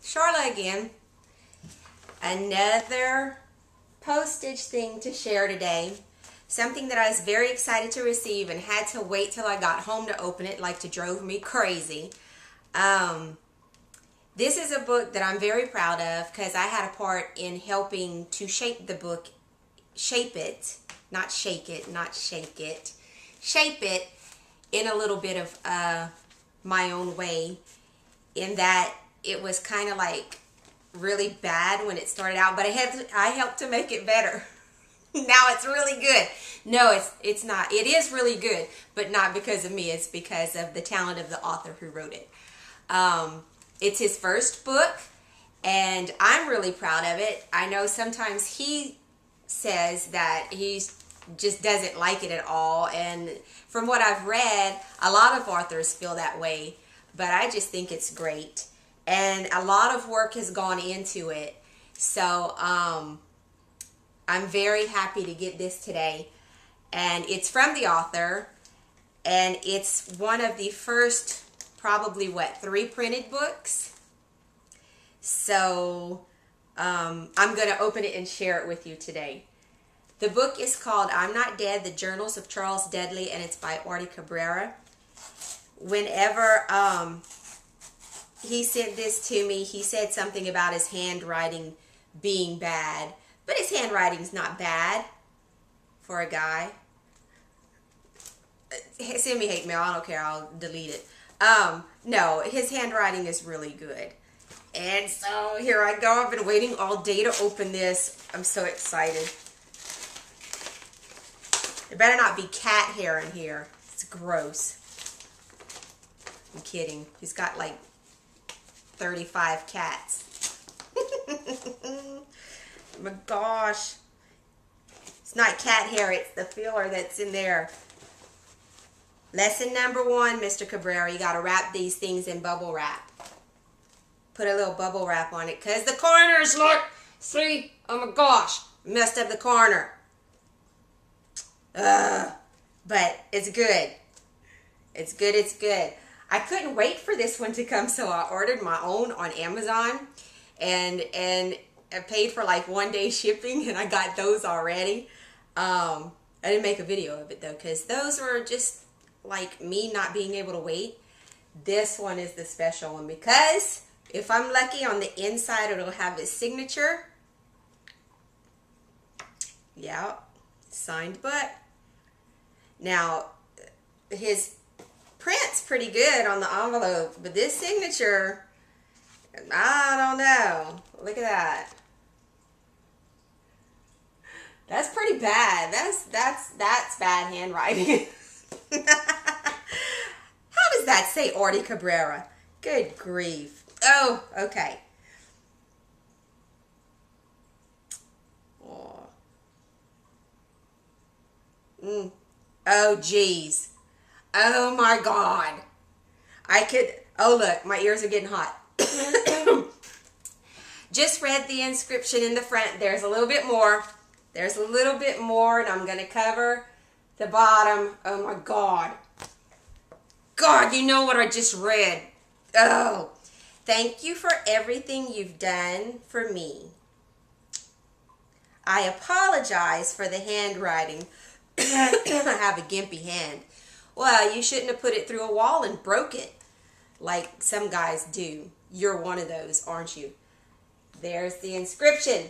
Charla again. Another postage thing to share today. Something that I was very excited to receive and had to wait till I got home to open it, like it drove me crazy. This is a book that I'm very proud of because I had a part in helping to shape the book, shape it in a little bit of my own way, in that it was kind of like really bad when it started out, but I helped to make it better. Now it's really good. No, it's not. It is really good, but not because of me. It's because of the talent of the author who wrote it. It's his first book, and I'm really proud of it. I know sometimes he says that he just doesn't like it at all, and from what I've read, a lot of authors feel that way, but I just think it's great, and a lot of work has gone into it. So I'm very happy to get this today, and it's from the author, and it's one of the first probably 3 printed books. So I'm going to open it and share it with you today. The book is called I'm Not Dead, The Journals of Charles Dudley, and it's by Artie Cabrera. Whenever he sent this to me, he said something about his handwriting being bad. But his handwriting's not bad for a guy. Send me hate mail. I don't care. I'll delete it. No, his handwriting is really good. And so here I go. I've been waiting all day to open this. I'm so excited. There better not be cat hair in here. It's gross. I'm kidding. He's got like 35 cats. Oh my gosh. It's not cat hair. It's the filler that's in there. Lesson number 1, Mr. Cabrera. You got to wrap these things in bubble wrap. Put a little bubble wrap on it. Because the corners, look. See? Oh my gosh. Messed up the corner. But it's good. It's good. It's good. I couldn't wait for this one to come, so I ordered my own on Amazon. And I paid for like 1 day shipping, and I got those already. I didn't make a video of it though, because those were just like me not being able to wait. This one is the special one because if I'm lucky, on the inside it'll have his signature. Yeah, signed book. Now his print's pretty good on the envelope, but this signature, I don't know. Look at that. That's pretty bad. That's bad handwriting. How does that say Artie Cabrera? Good grief. Oh, okay. Oh, geez. Oh, my God. Oh, look, my ears are getting hot. Just read the inscription in the front. There's a little bit more. There's a little bit more, and I'm going to cover the bottom. Oh, my God. God, you know what I just read. Oh, thank you for everything you've done for me. I apologize for the handwriting. I have a gimpy hand. Well, you shouldn't have put it through a wall and broke it like some guys do. You're one of those, aren't you? There's the inscription.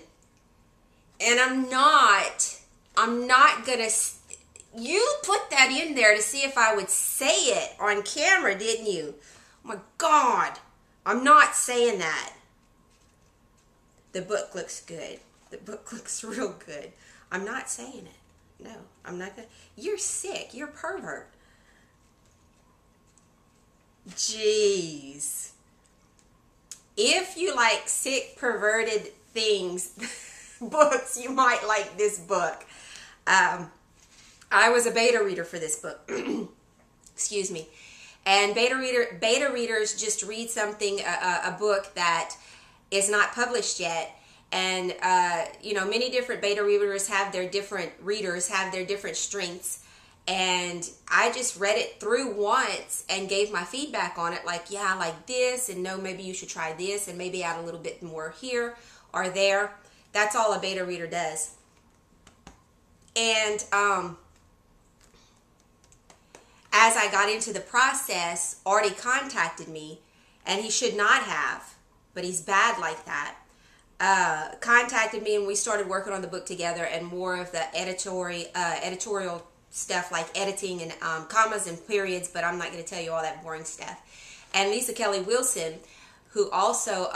And I'm not gonna, you put that in there to see if I would say it on camera, didn't you? Oh my God, I'm not saying that. The book looks good. The book looks real good. I'm not saying it. No, I'm not gonna. You're sick. You're a pervert. Jeez. If you like sick, perverted things, books, you might like this book. I was a beta reader for this book. Excuse me. And beta readers just read something, a book that is not published yet. And, you know, many different beta readers have their different strengths. And I just read it through once and gave my feedback on it, like, yeah, I like this, and no, maybe you should try this, and maybe add a little bit more here or there. That's all a beta reader does. And as I got into the process, Artie contacted me, and he should not have, but he's bad like that. Contacted me, and we started working on the book together, and more of the editorial stuff like editing and commas and periods, but I'm not going to tell you all that boring stuff. And Lisa Kelly Wilson, who also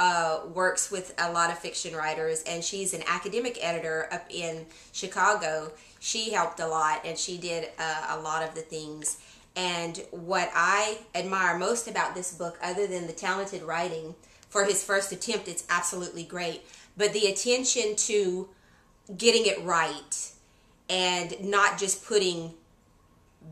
works with a lot of fiction writers, and she's an academic editor up in Chicago. She helped a lot, and she did a lot of the things. And what I admire most about this book, other than the talented writing, for his first attempt, it's absolutely great, but the attention to getting it right and not just putting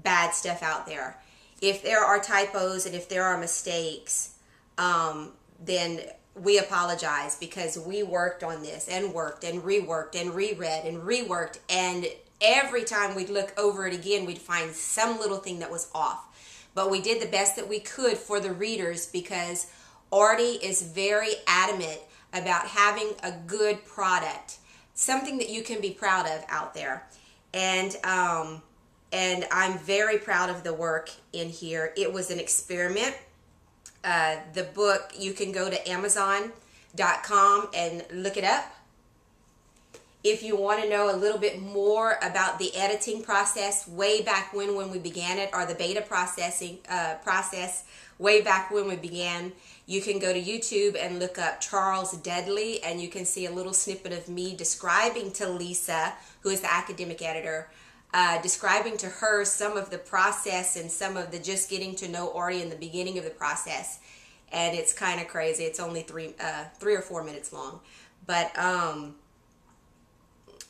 bad stuff out there. If there are typos and if there are mistakes, then we apologize, because we worked on this and worked and reworked and reread and reworked, and every time we'd look over it again, we'd find some little thing that was off. But we did the best that we could for the readers, because Artie is very adamant about having a good product, something that you can be proud of out there. And I'm very proud of the work in here. It was an experiment. The book, you can go to Amazon.com and look it up. If you want to know a little bit more about the editing process way back when we began it, or the beta process way back when we began, you can go to YouTube and look up Charles Dudley, and you can see a little snippet of me describing to Lisa, who is the academic editor, describing to her some of the process and some of the just getting to know Artie in the beginning of the process. And it's kind of crazy. It's only 3 or 4 minutes long. But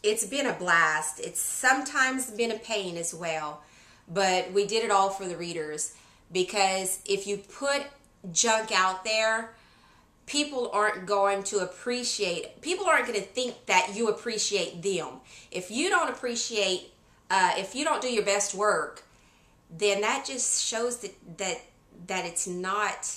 it's been a blast. It's sometimes been a pain as well. But we did it all for the readers, because if you put junk out there, people aren't going to appreciate, people aren't going to think that you appreciate them. If you don't appreciate, if you don't do your best work, then that just shows that it's not,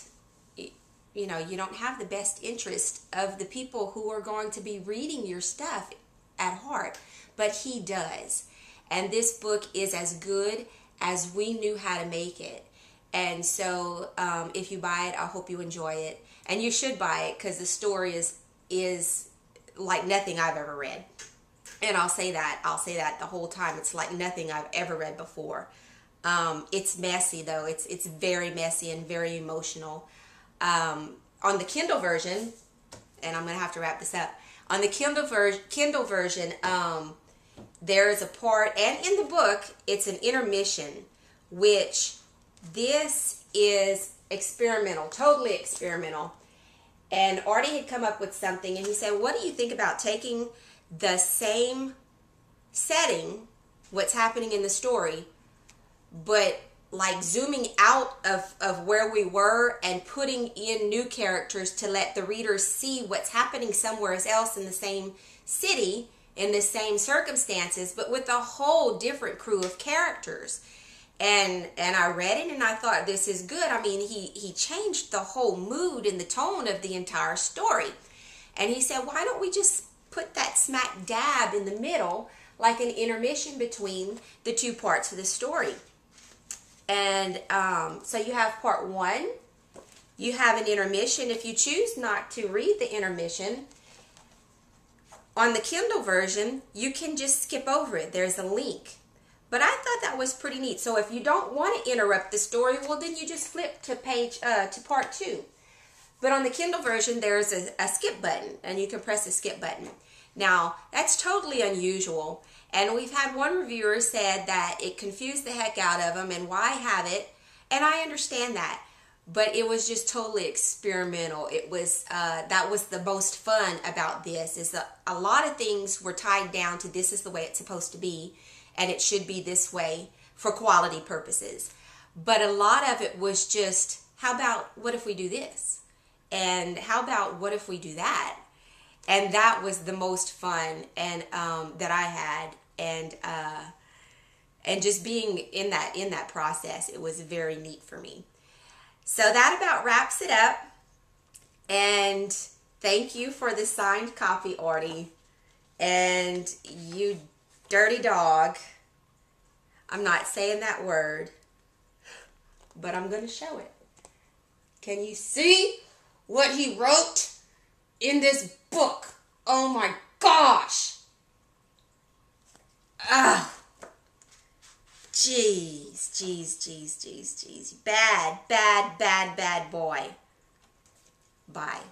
you know, you don't have the best interest of the people who are going to be reading your stuff at heart. But he does. And this book is as good as we knew how to make it. And so if you buy it, I hope you enjoy it. And you should buy it, because the story is like nothing I've ever read. And I'll say that the whole time. It's like nothing I've ever read before. It's messy, though. It's very messy and very emotional. On the Kindle version, and I'm going to have to wrap this up. On the Kindle version, there is a part, and in the book, it's an intermission, which this is experimental, totally experimental. And Artie had come up with something, and he said, what do you think about taking the same setting, what's happening in the story, but like zooming out of where we were and putting in new characters to let the readers see what's happening somewhere else in the same city, in the same circumstances, but with a whole different crew of characters. And I read it, and I thought, this is good. I mean, he changed the whole mood and the tone of the entire story. And he said, why don't we just put that smack dab in the middle, like an intermission between the two parts of the story? And so you have part 1. You have an intermission. If you choose not to read the intermission, on the Kindle version, you can just skip over it. There's a link. But I thought that was pretty neat. So if you don't want to interrupt the story, well, then you just flip to part 2. But on the Kindle version, there's a skip button, and you can press the skip button. Now, that's totally unusual. And we've had one reviewer said that it confused the heck out of them, and why have it? And I understand that. But it was just totally experimental. It was that was the most fun about this, is that a lot of things were tied down to this is the way it's supposed to be, and it should be this way for quality purposes. But a lot of it was just, how about what if we do this? And how about what if we do that? And that was the most fun and that I had. And And just being in that process, it was very neat for me. So that about wraps it up. And thank you for the signed copy, Artie. And you dirty dog. I'm not saying that word, but I'm going to show it. Can you see what he wrote in this book? Oh my gosh. Ah. Jeez. Bad boy. Bye.